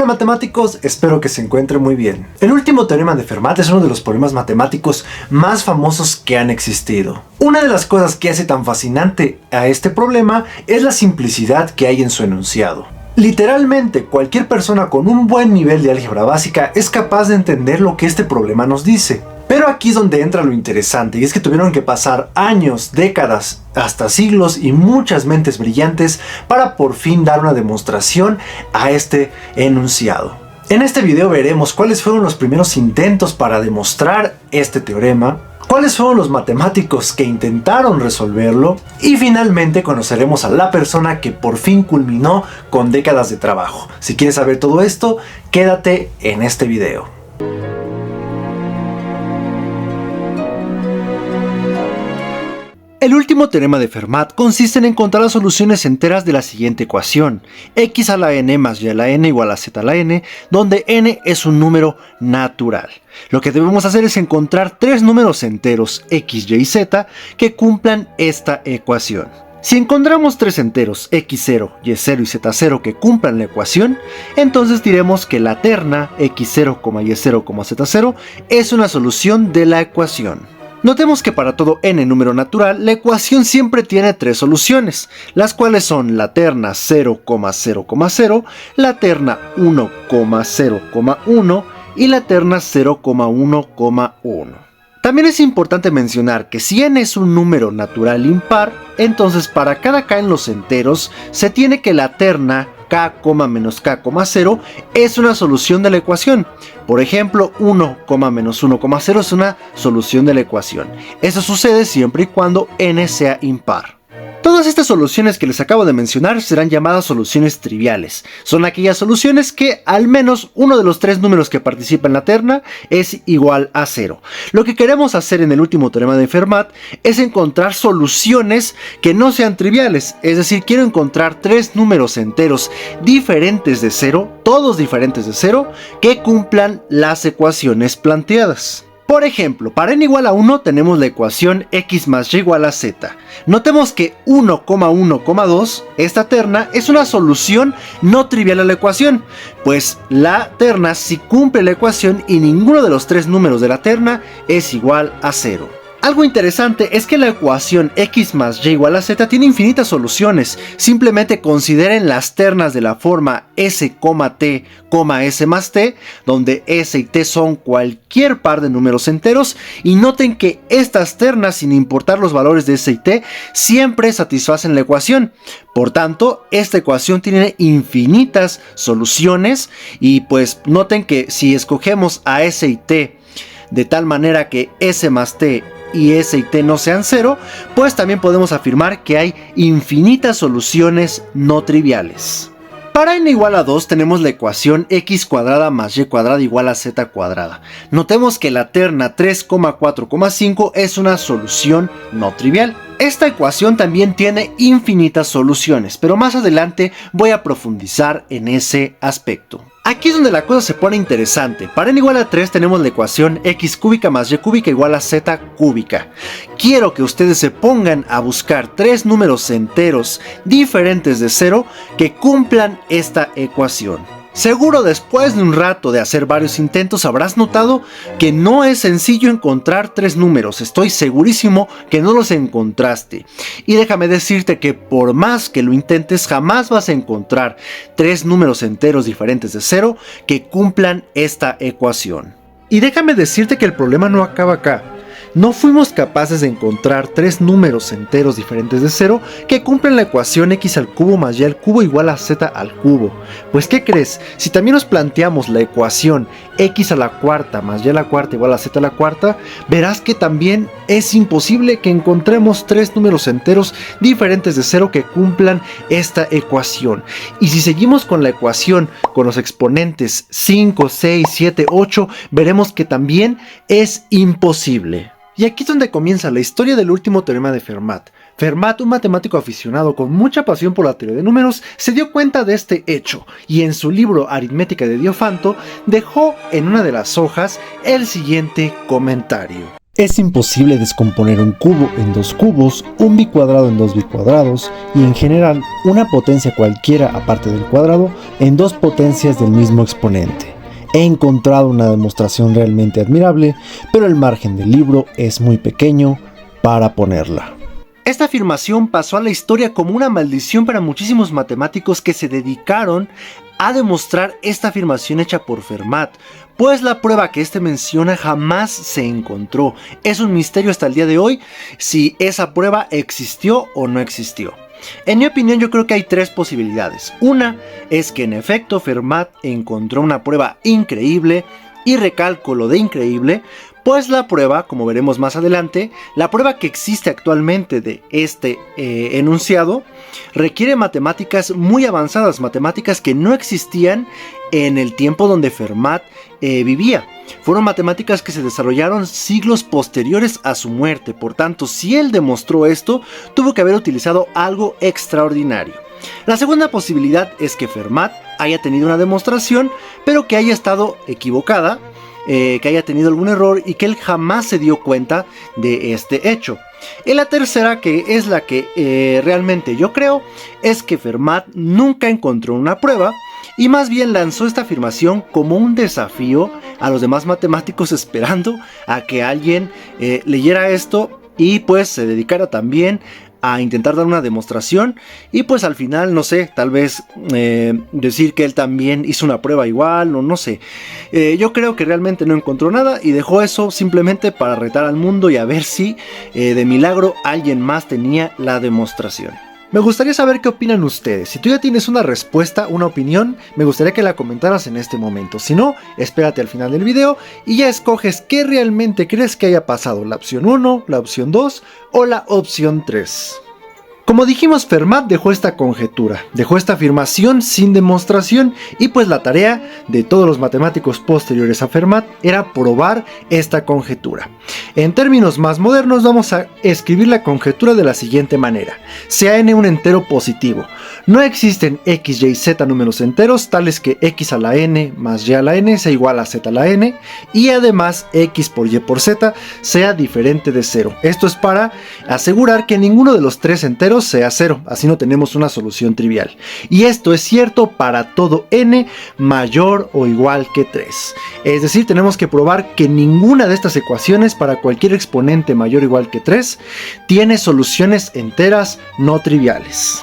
matemáticos, espero que se encuentren muy bien. El último teorema de Fermat es uno de los problemas matemáticos más famosos que han existido. Una de las cosas que hace tan fascinante a este problema es la simplicidad que hay en su enunciado. Literalmente, cualquier persona con un buen nivel de álgebra básica es capaz de entender lo que este problema nos dice. Pero aquí es donde entra lo interesante, y es que tuvieron que pasar años, décadas, hasta siglos y muchas mentes brillantes para por fin dar una demostración a este enunciado. En este video veremos cuáles fueron los primeros intentos para demostrar este teorema, cuáles fueron los matemáticos que intentaron resolverlo y finalmente conoceremos a la persona que por fin culminó con décadas de trabajo. Si quieres saber todo esto, quédate en este video. El último teorema de Fermat consiste en encontrar las soluciones enteras de la siguiente ecuación: x a la n más y a la n igual a z a la n, donde n es un número natural. Lo que debemos hacer es encontrar tres números enteros x, y y z que cumplan esta ecuación. Si encontramos tres enteros x0, y0 y z0 que cumplan la ecuación, entonces diremos que la terna x0, y0, z0 es una solución de la ecuación. Notemos que para todo n número natural, la ecuación siempre tiene tres soluciones, las cuales son la terna 0, 0, 0, la terna 1, 0, 1 y la terna 0, 1, 1. También es importante mencionar que si n es un número natural impar, entonces para cada k en los enteros se tiene que la terna k, menos k, 0 es una solución de la ecuación. Por ejemplo, 1, menos 1, 0 es una solución de la ecuación. Eso sucede siempre y cuando n sea impar. Todas estas soluciones que les acabo de mencionar serán llamadas soluciones triviales. Son aquellas soluciones que al menos uno de los tres números que participa en la terna es igual a 0. Lo que queremos hacer en el último teorema de Fermat es encontrar soluciones que no sean triviales. Es decir, quiero encontrar tres números enteros diferentes de 0, todos diferentes de 0, que cumplan las ecuaciones planteadas. Por ejemplo, para n igual a 1 tenemos la ecuación x más y igual a z. Notemos que 1, 1, 2, esta terna es una solución no trivial a la ecuación, pues la terna sí cumple la ecuación y ninguno de los tres números de la terna es igual a 0. Algo interesante es que la ecuación x más y igual a z tiene infinitas soluciones. Simplemente consideren las ternas de la forma s, t, s más t, donde s y t son cualquier par de números enteros, y noten que estas ternas, sin importar los valores de s y t, siempre satisfacen la ecuación. Por tanto, esta ecuación tiene infinitas soluciones, y pues noten que si escogemos a s y t de tal manera que s más t y s y t no sean 0, pues también podemos afirmar que hay infinitas soluciones no triviales. Para n igual a 2 tenemos la ecuación x cuadrada más y cuadrada igual a z cuadrada. Notemos que la terna 3, 4, 5 es una solución no trivial. Esta ecuación también tiene infinitas soluciones, pero más adelante voy a profundizar en ese aspecto. Aquí es donde la cosa se pone interesante. Para n igual a 3 tenemos la ecuación x cúbica más y cúbica igual a z cúbica. Quiero que ustedes se pongan a buscar tres números enteros diferentes de 0 que cumplan esta ecuación. Seguro después de un rato de hacer varios intentos habrás notado que no es sencillo encontrar tres números. Estoy segurísimo que no los encontraste. Y déjame decirte que por más que lo intentes, jamás vas a encontrar tres números enteros diferentes de 0 que cumplan esta ecuación. Y déjame decirte que el problema no acaba acá. No fuimos capaces de encontrar tres números enteros diferentes de 0 que cumplen la ecuación x al cubo más y al cubo igual a z al cubo. Pues ¿qué crees? Si también nos planteamos la ecuación x a la cuarta más y a la cuarta igual a z a la cuarta, verás que también es imposible que encontremos tres números enteros diferentes de 0 que cumplan esta ecuación. Y si seguimos con la ecuación con los exponentes 5, 6, 7, 8, veremos que también es imposible. Y aquí es donde comienza la historia del último teorema de Fermat. Fermat, un matemático aficionado con mucha pasión por la teoría de números, se dio cuenta de este hecho y en su libro Aritmética de Diofanto dejó en una de las hojas el siguiente comentario. Es imposible descomponer un cubo en dos cubos, un bicuadrado en dos bicuadrados y en general una potencia cualquiera aparte del cuadrado en dos potencias del mismo exponente. He encontrado una demostración realmente admirable, pero el margen del libro es muy pequeño para ponerla. Esta afirmación pasó a la historia como una maldición para muchísimos matemáticos que se dedicaron a demostrar esta afirmación hecha por Fermat, pues la prueba que este menciona jamás se encontró. Es un misterio hasta el día de hoy si esa prueba existió o no existió. En mi opinión, yo creo que hay tres posibilidades. Una es que en efecto Fermat encontró una prueba increíble, y recalco lo de increíble, pues la prueba, como veremos más adelante, la prueba que existe actualmente de este enunciado requiere matemáticas muy avanzadas, matemáticas que no existían en el tiempo donde Fermat vivía. Fueron matemáticas que se desarrollaron siglos posteriores a su muerte, por tanto, si él demostró esto, tuvo que haber utilizado algo extraordinario. La segunda posibilidad es que Fermat haya tenido una demostración, pero que haya estado equivocada, que haya tenido algún error y que él jamás se dio cuenta de este hecho. Y la tercera, que es la que realmente yo creo, es que Fermat nunca encontró una prueba y más bien lanzó esta afirmación como un desafío a los demás matemáticos, esperando a que alguien leyera esto y pues se dedicara también a intentar dar una demostración y pues al final, no sé, tal vez decir que él también hizo una prueba igual, o no sé. Yo creo que realmente no encontró nada y dejó eso simplemente para retar al mundo y a ver si de milagro alguien más tenía la demostración. Me gustaría saber qué opinan ustedes. Si tú ya tienes una respuesta, una opinión, me gustaría que la comentaras en este momento. Si no, espérate al final del video y ya escoges qué realmente crees que haya pasado, la opción 1, la opción 2 o la opción 3. Como dijimos, Fermat dejó esta conjetura, dejó esta afirmación sin demostración y pues la tarea de todos los matemáticos posteriores a Fermat era probar esta conjetura. En términos más modernos vamos a escribir la conjetura de la siguiente manera: sea n un entero positivo, no existen x, y, z números enteros tales que x a la n más y a la n sea igual a z a la n y además x por y por z sea diferente de 0. Esto es para asegurar que ninguno de los tres enteros sea 0, así no tenemos una solución trivial. Y esto es cierto para todo n mayor o igual que 3. Es decir, tenemos que probar que ninguna de estas ecuaciones para cualquier exponente mayor o igual que 3 tiene soluciones enteras no triviales.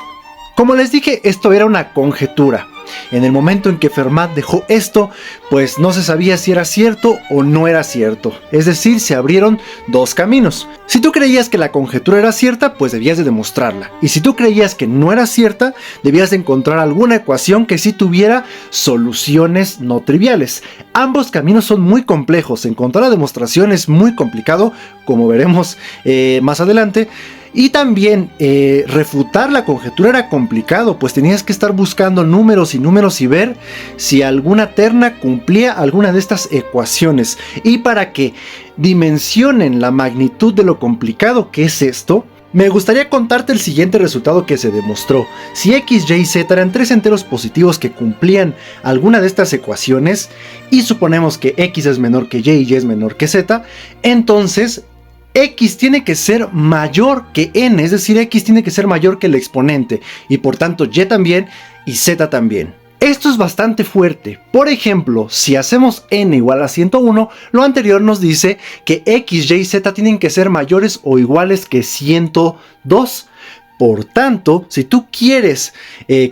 Como les dije, esto era una conjetura. En el momento en que Fermat dejó esto, pues no se sabía si era cierto o no era cierto. Es decir, se abrieron dos caminos. Si tú creías que la conjetura era cierta, pues debías de demostrarla. Y si tú creías que no era cierta, debías de encontrar alguna ecuación que sí tuviera soluciones no triviales. Ambos caminos son muy complejos. Encontrar la demostración es muy complicado, como veremos más adelante. Y también refutar la conjetura era complicado, pues tenías que estar buscando números y ver si alguna terna cumplía alguna de estas ecuaciones. Y para que dimensionen la magnitud de lo complicado que es esto, me gustaría contarte el siguiente resultado que se demostró. Si x, y, z eran tres enteros positivos que cumplían alguna de estas ecuaciones, y suponemos que x es menor que y es menor que z, entonces x tiene que ser mayor que n, es decir, x tiene que ser mayor que el exponente, y por tanto y también, y z también. Esto es bastante fuerte. Por ejemplo, si hacemos n igual a 101, lo anterior nos dice que x, y, z tienen que ser mayores o iguales que 102. Por tanto, si tú quieres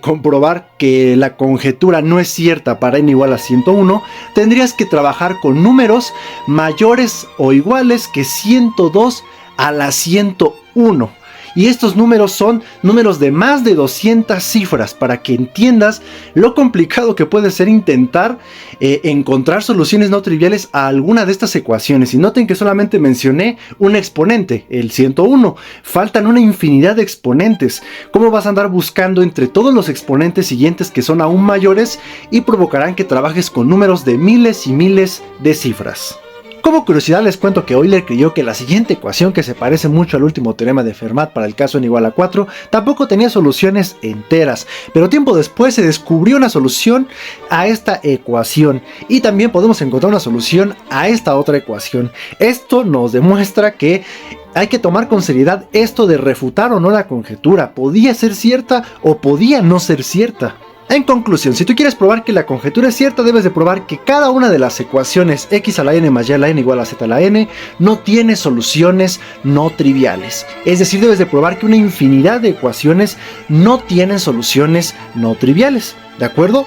comprobar que la conjetura no es cierta para n igual a 101, tendrías que trabajar con números mayores o iguales que 102 a la 101. Y estos números son números de más de 200 cifras, para que entiendas lo complicado que puede ser intentar encontrar soluciones no triviales a alguna de estas ecuaciones. Y noten que solamente mencioné un exponente, el 101. Faltan una infinidad de exponentes. ¿Cómo vas a andar buscando entre todos los exponentes siguientes que son aún mayores y provocarán que trabajes con números de miles y miles de cifras? Como curiosidad les cuento que Euler creyó que la siguiente ecuación, que se parece mucho al último teorema de Fermat para el caso n igual a 4, tampoco tenía soluciones enteras, pero tiempo después se descubrió una solución a esta ecuación y también podemos encontrar una solución a esta otra ecuación. Esto nos demuestra que hay que tomar con seriedad esto de refutar o no la conjetura. Podía ser cierta o podía no ser cierta. En conclusión, si tú quieres probar que la conjetura es cierta, debes de probar que cada una de las ecuaciones x a la n más y a la n igual a z a la n no tiene soluciones no triviales. Es decir, debes de probar que una infinidad de ecuaciones no tienen soluciones no triviales. ¿De acuerdo?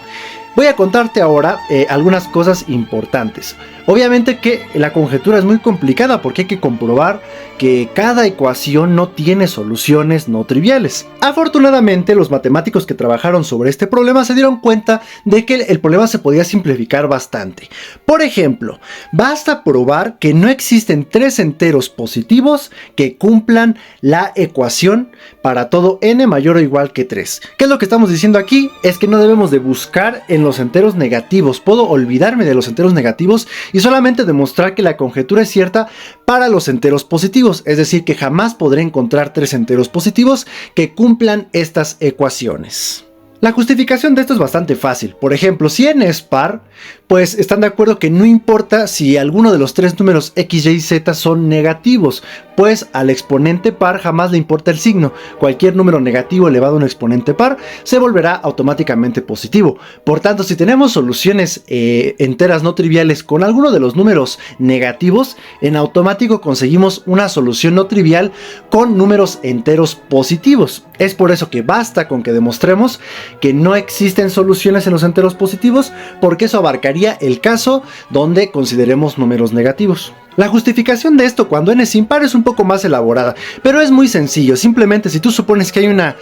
Voy a contarte ahora algunas cosas importantes. Obviamente que la conjetura es muy complicada porque hay que comprobar que cada ecuación no tiene soluciones no triviales. Afortunadamente, los matemáticos que trabajaron sobre este problema se dieron cuenta de que el problema se podía simplificar bastante. Por ejemplo, basta probar que no existen tres enteros positivos que cumplan la ecuación para todo n mayor o igual que 3. ¿Qué es lo que estamos diciendo aquí? Es que no debemos de buscar en los enteros negativos. Puedo olvidarme de los enteros negativos y solamente demostrar que la conjetura es cierta para los enteros positivos, es decir, que jamás podré encontrar tres enteros positivos que cumplan estas ecuaciones. La justificación de esto es bastante fácil. Por ejemplo, si n es par, pues están de acuerdo que no importa si alguno de los tres números x, y, z son negativos, pues al exponente par jamás le importa el signo. Cualquier número negativo elevado a un exponente par se volverá automáticamente positivo. Por tanto, si tenemos soluciones enteras no triviales con alguno de los números negativos, en automático conseguimos una solución no trivial con números enteros positivos. Es por eso que basta con que demostremos que no existen soluciones en los enteros positivos, porque eso abarcaría el caso donde consideremos números negativos. La justificación de esto cuando n es impar es un poco más elaborada, pero es muy sencillo. Simplemente si tú supones que hay una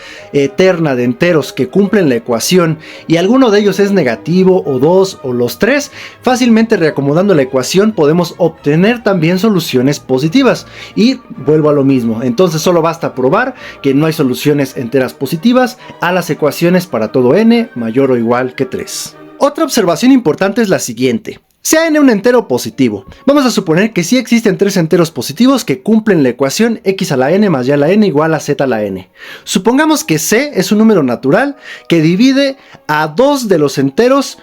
terna de enteros que cumplen la ecuación y alguno de ellos es negativo o 2 o los 3, fácilmente reacomodando la ecuación podemos obtener también soluciones positivas. Y vuelvo a lo mismo, entonces solo basta probar que no hay soluciones enteras positivas a las ecuaciones para todo n mayor o igual que 3. Otra observación importante es la siguiente. Sea n un entero positivo, vamos a suponer que sí existen tres enteros positivos que cumplen la ecuación x a la n más y a la n igual a z a la n. Supongamos que c es un número natural que divide a dos de los enteros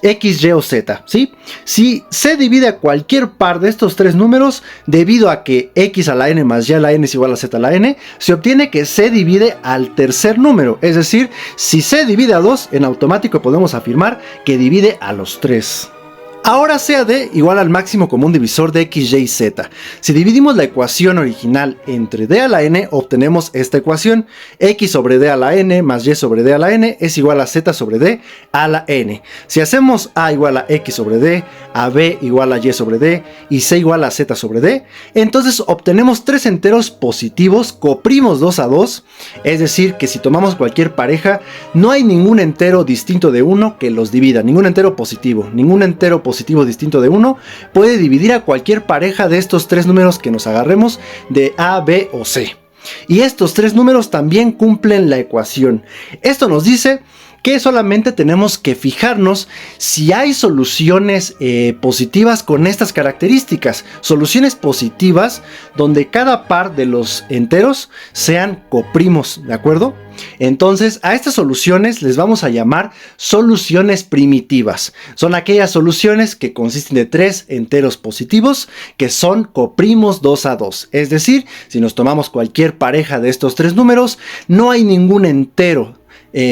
x, y o z, ¿sí? Si c divide a cualquier par de estos tres números, debido a que x a la n más y a la n es igual a z a la n, se obtiene que c divide al tercer número. Es decir, si c divide a 2, en automático podemos afirmar que divide a los 3. Ahora sea d igual al máximo común divisor de x, y, z. Si dividimos la ecuación original entre d a la n, obtenemos esta ecuación. X sobre d a la n más y sobre d a la n es igual a z sobre d a la n. Si hacemos a igual a x sobre d, a b igual a y sobre d y c igual a z sobre d, entonces obtenemos tres enteros positivos, coprimos 2 a 2, es decir, que si tomamos cualquier pareja, no hay ningún entero distinto de 1 que los divida, ningún entero positivo positivo distinto de 1 puede dividir a cualquier pareja de estos tres números que nos agarremos de A, B o C. Y estos tres números también cumplen la ecuación. Esto nos dice que solamente tenemos que fijarnos si hay soluciones positivas con estas características. Soluciones positivas donde cada par de los enteros sean coprimos, ¿de acuerdo? Entonces a estas soluciones les vamos a llamar soluciones primitivas. Son aquellas soluciones que consisten de tres enteros positivos que son coprimos 2 a 2. Es decir, si nos tomamos cualquier pareja de estos tres números, no hay ningún entero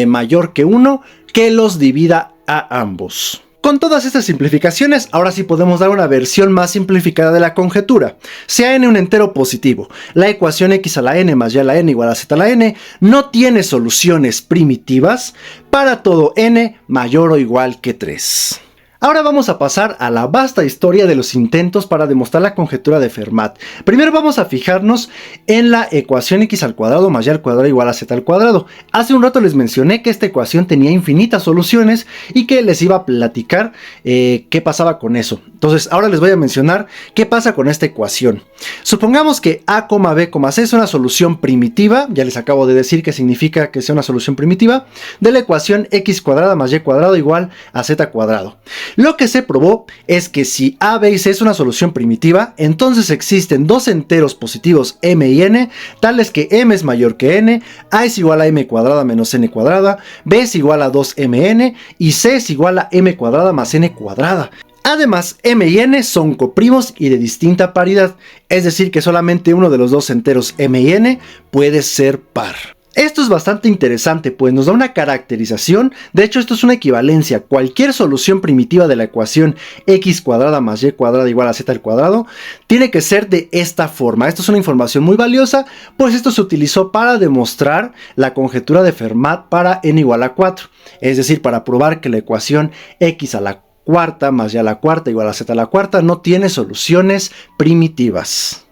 mayor que 1 que los divida a ambos. Con todas estas simplificaciones, ahora sí podemos dar una versión más simplificada de la conjetura. Sea n un entero positivo, la ecuación x a la n más y a la n igual a z a la n no tiene soluciones primitivas para todo n mayor o igual que 3. Ahora vamos a pasar a la vasta historia de los intentos para demostrar la conjetura de Fermat. Primero vamos a fijarnos en la ecuación x al cuadrado más y al cuadrado igual a z al cuadrado. Hace un rato les mencioné que esta ecuación tenía infinitas soluciones y que les iba a platicar qué pasaba con eso. Entonces ahora les voy a mencionar qué pasa con esta ecuación. Supongamos que a, b, c es una solución primitiva, ya les acabo de decir qué significa que sea una solución primitiva, de la ecuación x cuadrada más y cuadrado igual a z cuadrado. Lo que se probó es que si a, b y c es una solución primitiva, entonces existen dos enteros positivos m y n, tales que m es mayor que n, a es igual a m cuadrada menos n cuadrada, b es igual a 2mn y c es igual a m cuadrada más n cuadrada. Además, m y n son coprimos y de distinta paridad, es decir que solamente uno de los dos enteros m y n puede ser par. Esto es bastante interesante, pues nos da una caracterización. De hecho, esto es una equivalencia. Cualquier solución primitiva de la ecuación x cuadrada más y cuadrada igual a z al cuadrado tiene que ser de esta forma. Esto es una información muy valiosa, pues esto se utilizó para demostrar la conjetura de Fermat para n igual a 4. Es decir, para probar que la ecuación x a la cuarta más y a la cuarta igual a z a la cuarta no tiene soluciones primitivas.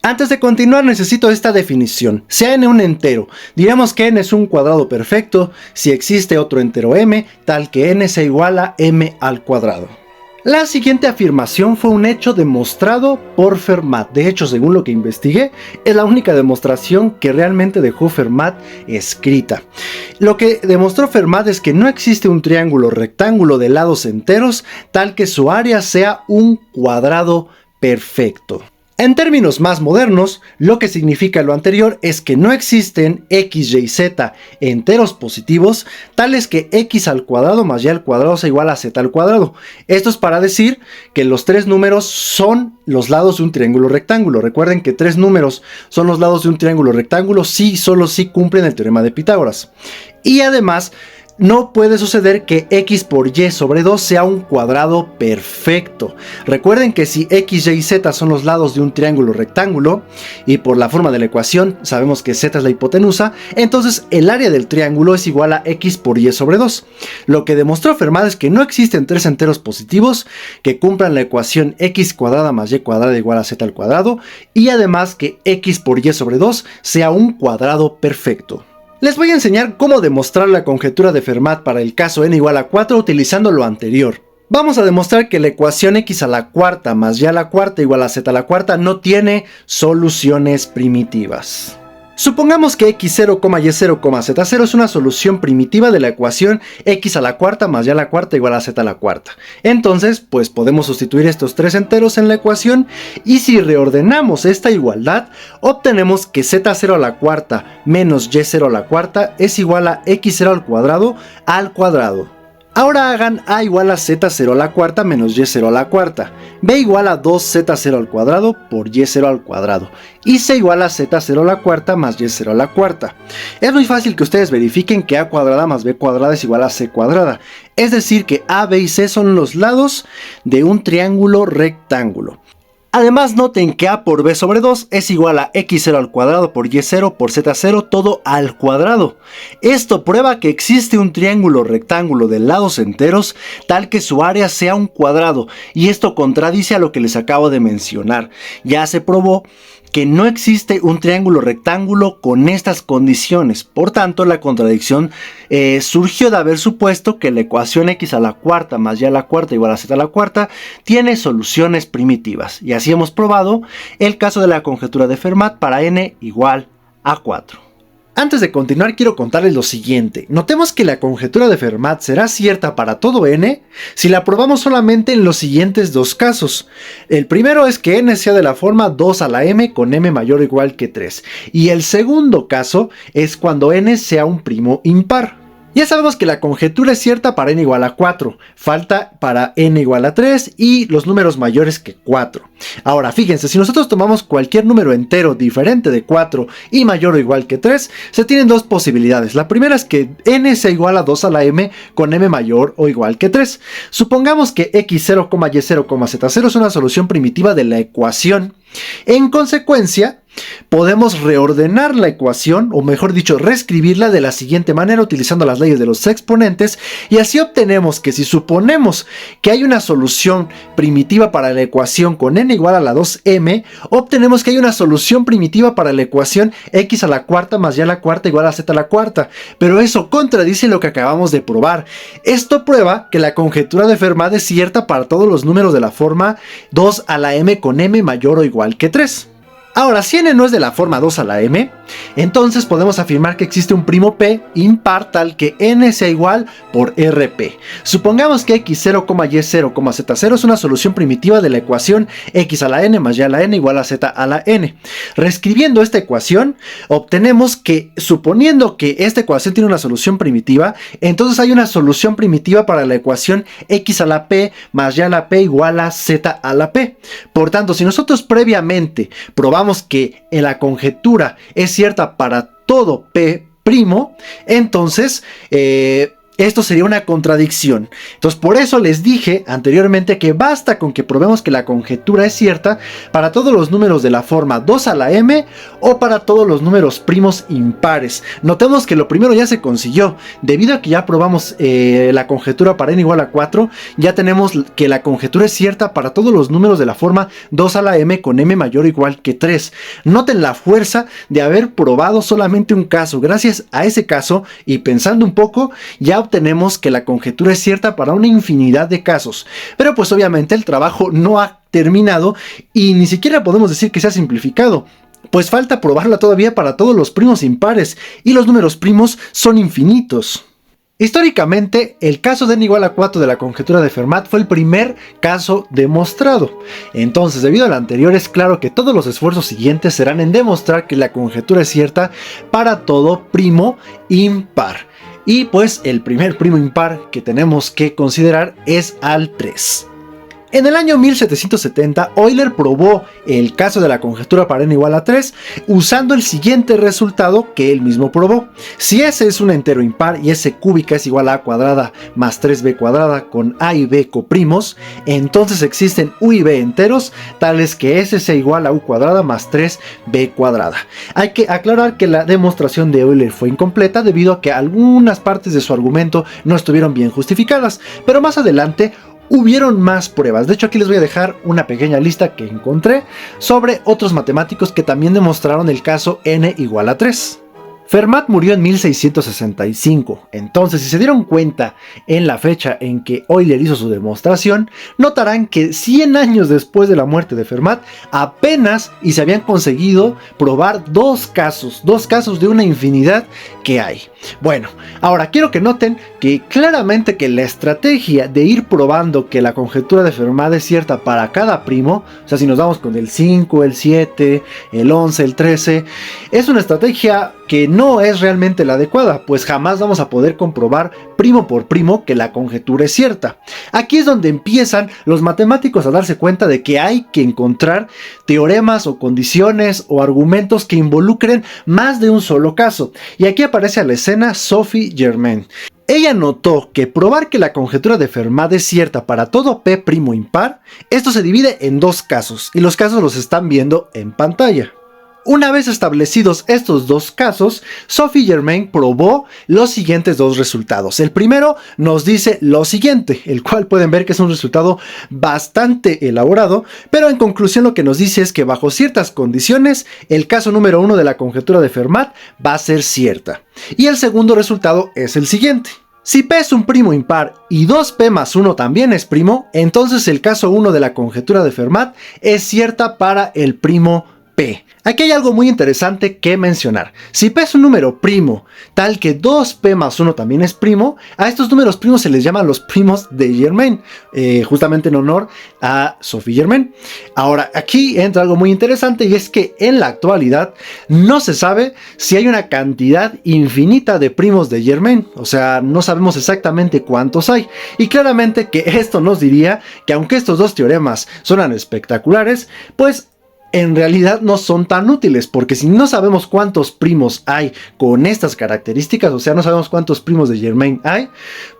Antes de continuar necesito esta definición. Sea n un entero, diremos que n es un cuadrado perfecto si existe otro entero m, tal que n sea igual a m al cuadrado. La siguiente afirmación fue un hecho demostrado por Fermat. De hecho, según lo que investigué, es la única demostración que realmente dejó Fermat escrita. Lo que demostró Fermat es que no existe un triángulo rectángulo de lados enteros tal que su área sea un cuadrado perfecto. En términos más modernos, lo que significa lo anterior es que no existen x, y, z enteros positivos tales que x al cuadrado más y al cuadrado sea igual a z al cuadrado. Esto es para decir que los tres números son los lados de un triángulo rectángulo. Recuerden que tres números son los lados de un triángulo rectángulo si solo si cumplen el teorema de Pitágoras. Y además, no puede suceder que x por y sobre 2 sea un cuadrado perfecto. Recuerden que si x, y, z son los lados de un triángulo rectángulo, y por la forma de la ecuación sabemos que z es la hipotenusa, entonces el área del triángulo es igual a x por y sobre 2. Lo que demostró Fermat es que no existen tres enteros positivos que cumplan la ecuación x cuadrada más y cuadrada igual a z al cuadrado, y además que x por y sobre 2 sea un cuadrado perfecto. Les voy a enseñar cómo demostrar la conjetura de Fermat para el caso n igual a 4 utilizando lo anterior. Vamos a demostrar que la ecuación x a la cuarta más y a la cuarta igual a z a la cuarta no tiene soluciones primitivas. Supongamos que x0, y0, z0 es una solución primitiva de la ecuación x a la cuarta más y a la cuarta igual a z a la cuarta. Entonces, pues podemos sustituir estos tres enteros en la ecuación y si reordenamos esta igualdad, obtenemos que z0 a la cuarta menos y0 a la cuarta es igual a x0 al cuadrado. Ahora hagan a igual a z0 a la cuarta menos y0 a la cuarta, b igual a 2z0 al cuadrado por y0 al cuadrado, y c igual a z0 a la cuarta más y0 a la cuarta. Es muy fácil que ustedes verifiquen que a cuadrada más b cuadrada es igual a c cuadrada, es decir que a, b y c son los lados de un triángulo rectángulo. Además noten que a por b sobre 2 es igual a x0 al cuadrado por y0 por z0 todo al cuadrado. Esto prueba que existe un triángulo rectángulo de lados enteros tal que su área sea un cuadrado y esto contradice a lo que les acabo de mencionar. Ya se probó que no existe un triángulo rectángulo con estas condiciones. Por tanto, la contradicción surgió de haber supuesto que la ecuación x a la cuarta más y a la cuarta igual a z a la cuarta tiene soluciones primitivas. Y así hemos probado el caso de la conjetura de Fermat para n igual a 4. Antes de continuar quiero contarles lo siguiente. Notemos que la conjetura de Fermat será cierta para todo n si la probamos solamente en los siguientes dos casos. El primero es que n sea de la forma 2 a la m con m mayor o igual que 3. Y el segundo caso es cuando n sea un primo impar. Ya sabemos que la conjetura es cierta para n igual a 4, falta para n igual a 3 y los números mayores que 4. Ahora fíjense, si nosotros tomamos cualquier número entero diferente de 4 y mayor o igual que 3, se tienen dos posibilidades. La primera es que n sea igual a 2 a la m con m mayor o igual que 3. Supongamos que x0, y0, z0 es una solución primitiva de la ecuación. En consecuencia, podemos reordenar la ecuación, o mejor dicho, reescribirla de la siguiente manera utilizando las leyes de los exponentes, y así obtenemos que si suponemos que hay una solución primitiva para la ecuación con n igual a la 2m, obtenemos que hay una solución primitiva para la ecuación x a la cuarta más y a la cuarta igual a z a la cuarta, pero eso contradice lo que acabamos de probar. Esto prueba que la conjetura de Fermat es cierta para todos los números de la forma 2 a la m con m mayor o igual que 3. Ahora, si n no es de la forma 2 a la m, entonces podemos afirmar que existe un primo p impar tal que n sea igual por rp. Supongamos que x0, y0, z0 es una solución primitiva de la ecuación x a la n más y a la n igual a z a la n. Reescribiendo esta ecuación, obtenemos que, suponiendo que esta ecuación tiene una solución primitiva, entonces hay una solución primitiva para la ecuación x a la p más y a la p igual a z a la p. Por tanto, si nosotros previamente probamos que la conjetura es cierta para todo P', entonces esto sería una contradicción. Entonces por eso les dije anteriormente que basta con que probemos que la conjetura es cierta para todos los números de la forma 2 a la m o para todos los números primos impares. Notemos que lo primero ya se consiguió. Debido a que ya probamos la conjetura para n igual a 4, ya tenemos que la conjetura es cierta para todos los números de la forma 2 a la m con m mayor o igual que 3. Noten la fuerza de haber probado solamente un caso. Gracias a ese caso y pensando un poco, ya obtenemos que la conjetura es cierta para una infinidad de casos. Pero pues obviamente el trabajo no ha terminado y ni siquiera podemos decir que sea simplificado, pues falta probarla todavía para todos los primos impares y los números primos son infinitos. Históricamente, el caso de n igual a 4 de la conjetura de Fermat fue el primer caso demostrado. Entonces, debido al anterior, es claro que todos los esfuerzos siguientes serán en demostrar que la conjetura es cierta para todo primo impar. Y pues el primer primo impar que tenemos que considerar es al 3. En el año 1770, Euler probó el caso de la conjetura para n igual a 3 usando el siguiente resultado que él mismo probó. Si S es un entero impar y S cúbica es igual a A cuadrada más 3B cuadrada con A y B coprimos, entonces existen U y B enteros tales que S sea igual a U cuadrada más 3B cuadrada. Hay que aclarar que la demostración de Euler fue incompleta debido a que algunas partes de su argumento no estuvieron bien justificadas, pero más adelante hubieron más pruebas. De hecho, aquí les voy a dejar una pequeña lista que encontré sobre otros matemáticos que también demostraron el caso n igual a 3. Fermat murió en 1665, entonces si se dieron cuenta en la fecha en que Euler hizo su demostración, notarán que 100 años después de la muerte de Fermat, apenas y se habían conseguido probar dos casos de una infinidad que hay. Bueno, ahora quiero que noten que claramente que la estrategia de ir probando que la conjetura de Fermat es cierta para cada primo, o sea, si nos vamos con el 5, el 7, el 11, el 13, es una estrategia que no es realmente la adecuada, pues jamás vamos a poder comprobar primo por primo que la conjetura es cierta. Aquí es donde empiezan los matemáticos a darse cuenta de que hay que encontrar teoremas o condiciones o argumentos que involucren más de un solo caso. Y aquí aparece a la escena Sophie Germain. Ella notó que probar que la conjetura de Fermat es cierta para todo P' impar, esto se divide en dos casos, y los casos los están viendo en pantalla. Una vez establecidos estos dos casos, Sophie Germain probó los siguientes dos resultados. El primero nos dice lo siguiente, el cual pueden ver que es un resultado bastante elaborado, pero en conclusión lo que nos dice es que bajo ciertas condiciones, el caso número 1 de la conjetura de Fermat va a ser cierta. Y el segundo resultado es el siguiente. Si P es un primo impar y 2P más 1 también es primo, entonces el caso 1 de la conjetura de Fermat es cierta para el primo P. Aquí hay algo muy interesante que mencionar. Si P es un número primo, tal que 2P más 1 también es primo, a estos números primos se les llaman los primos de Germain, justamente en honor a Sophie Germain. Ahora, aquí entra algo muy interesante y es que en la actualidad no se sabe si hay una cantidad infinita de primos de Germain, o sea, no sabemos exactamente cuántos hay. Y claramente que esto nos diría que aunque estos dos teoremas suenan espectaculares, pues en realidad no son tan útiles, porque si no sabemos cuántos primos hay con estas características, o sea, no sabemos cuántos primos de Germain hay,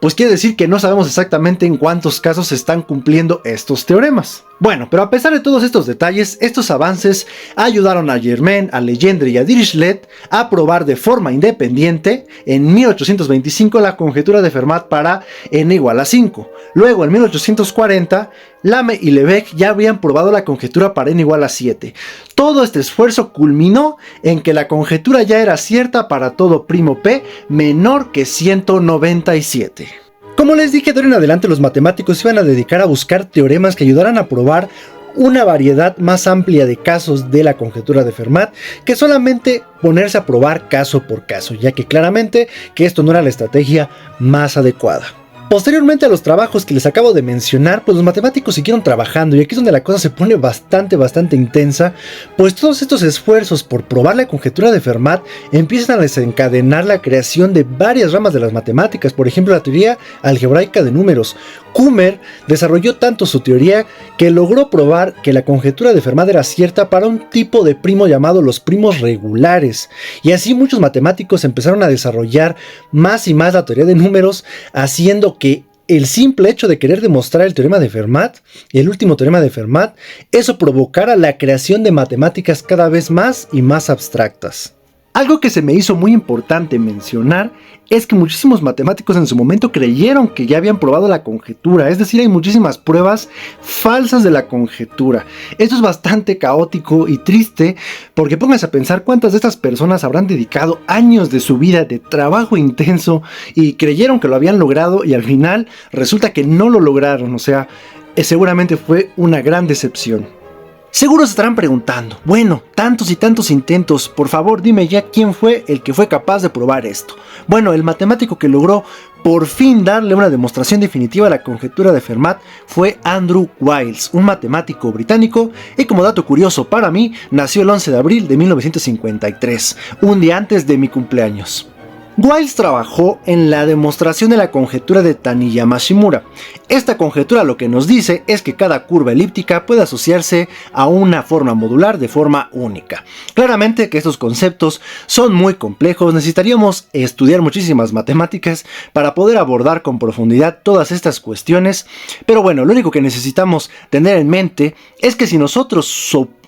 pues quiere decir que no sabemos exactamente en cuántos casos se están cumpliendo estos teoremas. Bueno, pero a pesar de todos estos detalles, estos avances ayudaron a Germain, a Legendre y a Dirichlet a probar de forma independiente en 1825 la conjetura de Fermat para n igual a 5. Luego, en 1840, Lame y Lebesgue ya habían probado la conjetura para n igual a 7. Todo este esfuerzo culminó en que la conjetura ya era cierta para todo primo p menor que 197. Como les dije, de ahora en adelante los matemáticos se iban a dedicar a buscar teoremas que ayudaran a probar una variedad más amplia de casos de la conjetura de Fermat que solamente ponerse a probar caso por caso, ya que claramente que esto no era la estrategia más adecuada. Posteriormente a los trabajos que les acabo de mencionar, pues los matemáticos siguieron trabajando y aquí es donde la cosa se pone bastante intensa, pues todos estos esfuerzos por probar la conjetura de Fermat empiezan a desencadenar la creación de varias ramas de las matemáticas, por ejemplo la teoría algebraica de números. Kummer desarrolló tanto su teoría que logró probar que la conjetura de Fermat era cierta para un tipo de primo llamado los primos regulares, y así muchos matemáticos empezaron a desarrollar más y más la teoría de números, haciendo que el simple hecho de querer demostrar el teorema de Fermat, el último teorema de Fermat, eso provocara la creación de matemáticas cada vez más y más abstractas. Algo que se me hizo muy importante mencionar es que muchísimos matemáticos en su momento creyeron que ya habían probado la conjetura, es decir, hay muchísimas pruebas falsas de la conjetura. Esto es bastante caótico y triste porque pónganse a pensar cuántas de estas personas habrán dedicado años de su vida de trabajo intenso y creyeron que lo habían logrado y al final resulta que no lo lograron, o sea, seguramente fue una gran decepción. Seguro se estarán preguntando, bueno, tantos y tantos intentos, por favor dime ya quién fue el que fue capaz de probar esto. Bueno, el matemático que logró por fin darle una demostración definitiva a la conjetura de Fermat fue Andrew Wiles, un matemático británico, y como dato curioso para mí, nació el 11 de abril de 1953, un día antes de mi cumpleaños. Wiles trabajó en la demostración de la conjetura de Taniyama-Shimura. Esta conjetura lo que nos dice es que cada curva elíptica puede asociarse a una forma modular de forma única. Claramente que estos conceptos son muy complejos, necesitaríamos estudiar muchísimas matemáticas para poder abordar con profundidad todas estas cuestiones, pero bueno, lo único que necesitamos tener en mente es que si nosotros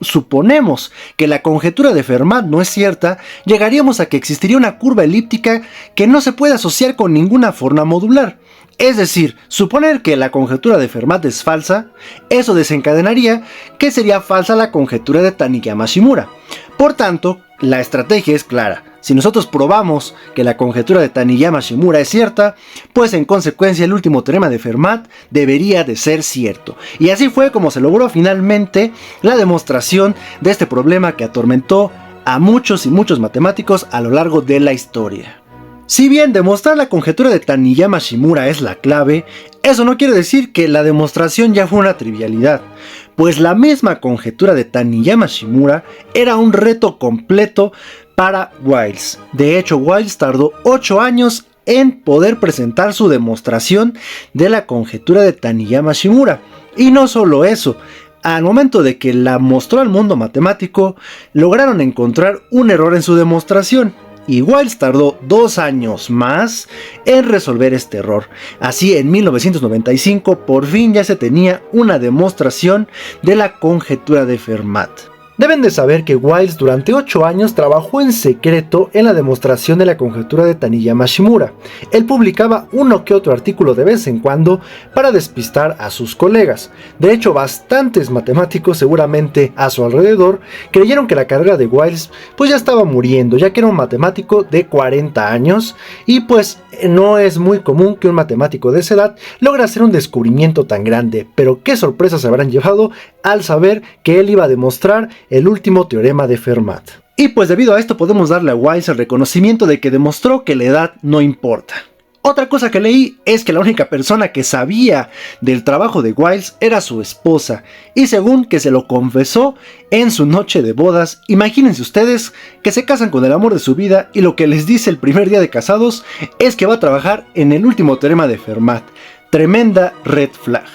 suponemos que la conjetura de Fermat no es cierta, llegaríamos a que existiría una curva elíptica que no se puede asociar con ninguna forma modular. Es decir, suponer que la conjetura de Fermat es falsa, eso desencadenaría que sería falsa la conjetura de Taniyama-Shimura. Por tanto, la estrategia es clara. Si nosotros probamos que la conjetura de Taniyama-Shimura es cierta, pues en consecuencia el último teorema de Fermat debería de ser cierto. Y así fue como se logró finalmente la demostración de este problema que atormentó a muchos y muchos matemáticos a lo largo de la historia. Si bien demostrar la conjetura de Taniyama-Shimura es la clave, eso no quiere decir que la demostración ya fue una trivialidad, pues la misma conjetura de Taniyama-Shimura era un reto completo para Wiles. De hecho, Wiles tardó 8 años en poder presentar su demostración de la conjetura de Taniyama-Shimura. Y no solo eso, al momento de que la mostró al mundo matemático, lograron encontrar un error en su demostración. Y Wiles tardó 2 años más en resolver este error. Así, en 1995 por fin ya se tenía una demostración de la conjetura de Fermat. Deben de saber que Wiles durante 8 años trabajó en secreto en la demostración de la conjetura de Taniyama-Shimura. Él publicaba uno que otro artículo de vez en cuando para despistar a sus colegas. De hecho, bastantes matemáticos seguramente a su alrededor creyeron que la carrera de Wiles pues ya estaba muriendo, ya que era un matemático de 40 años y pues no es muy común que un matemático de esa edad logre hacer un descubrimiento tan grande. Pero qué sorpresas se habrán llevado al saber que él iba a demostrar el último teorema de Fermat. Y pues debido a esto podemos darle a Wiles el reconocimiento de que demostró que la edad no importa. Otra cosa que leí es que la única persona que sabía del trabajo de Wiles era su esposa, y según que se lo confesó en su noche de bodas. Imagínense ustedes que se casan con el amor de su vida y lo que les dice el primer día de casados es que va a trabajar en el último teorema de Fermat. Tremenda red flag.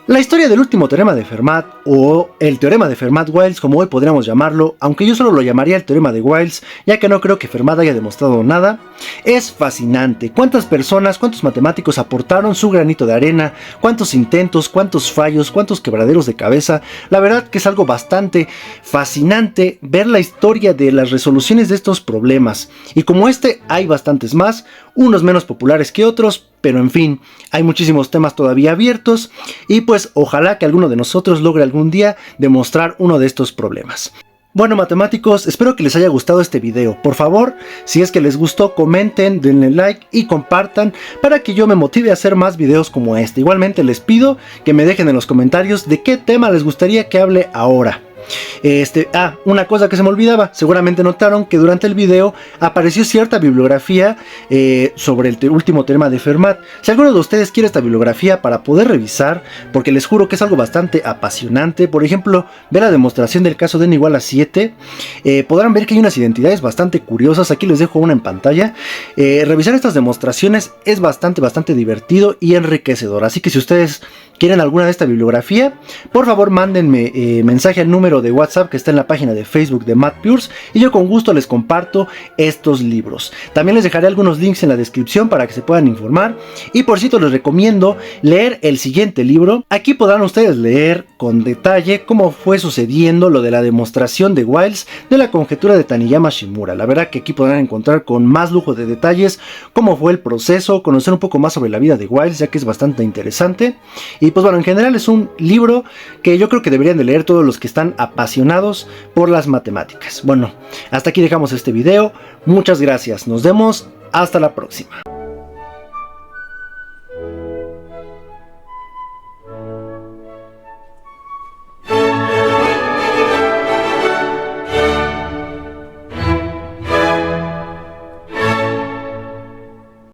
La historia del último teorema de Fermat, o el teorema de Fermat-Wiles como hoy podríamos llamarlo, aunque yo solo lo llamaría el teorema de Wiles, ya que no creo que Fermat haya demostrado nada, es fascinante. ¿Cuántas personas, cuántos matemáticos aportaron su granito de arena? ¿Cuántos intentos, cuántos fallos, cuántos quebraderos de cabeza? La verdad que es algo bastante fascinante ver la historia de las resoluciones de estos problemas. Y como este hay bastantes más, unos menos populares que otros, pero en fin, hay muchísimos temas todavía abiertos y pues ojalá que alguno de nosotros logre algún día demostrar uno de estos problemas. Bueno, matemáticos, espero que les haya gustado este video. Por favor, si es que les gustó, comenten, denle like y compartan para que yo me motive a hacer más videos como este. Igualmente les pido que me dejen en los comentarios de qué tema les gustaría que hable ahora. Una cosa que se me olvidaba, seguramente notaron que durante el video apareció cierta bibliografía sobre el último teorema de Fermat. Si alguno de ustedes quiere esta bibliografía para poder revisar, porque les juro que es algo bastante apasionante, por ejemplo, ver la demostración del caso de n igual a 7, podrán ver que hay unas identidades bastante curiosas. Aquí les dejo una en pantalla. Revisar estas demostraciones es bastante divertido y enriquecedor, así que si ustedes quieren alguna de esta bibliografía, por favor mándenme mensaje al número de WhatsApp que está en la página de Facebook de MathPures y yo con gusto les comparto estos libros. También les dejaré algunos links en la descripción para que se puedan informar y por cierto les recomiendo leer el siguiente libro. Aquí podrán ustedes leer con detalle cómo fue sucediendo lo de la demostración de Wiles de la conjetura de Taniyama-Shimura. La verdad que aquí podrán encontrar con más lujo de detalles cómo fue el proceso, conocer un poco más sobre la vida de Wiles, ya que es bastante interesante. Y pues bueno, en general es un libro que yo creo que deberían de leer todos los que están apasionados por las matemáticas. Bueno, hasta aquí dejamos este video. Muchas gracias. Nos vemos. Hasta la próxima.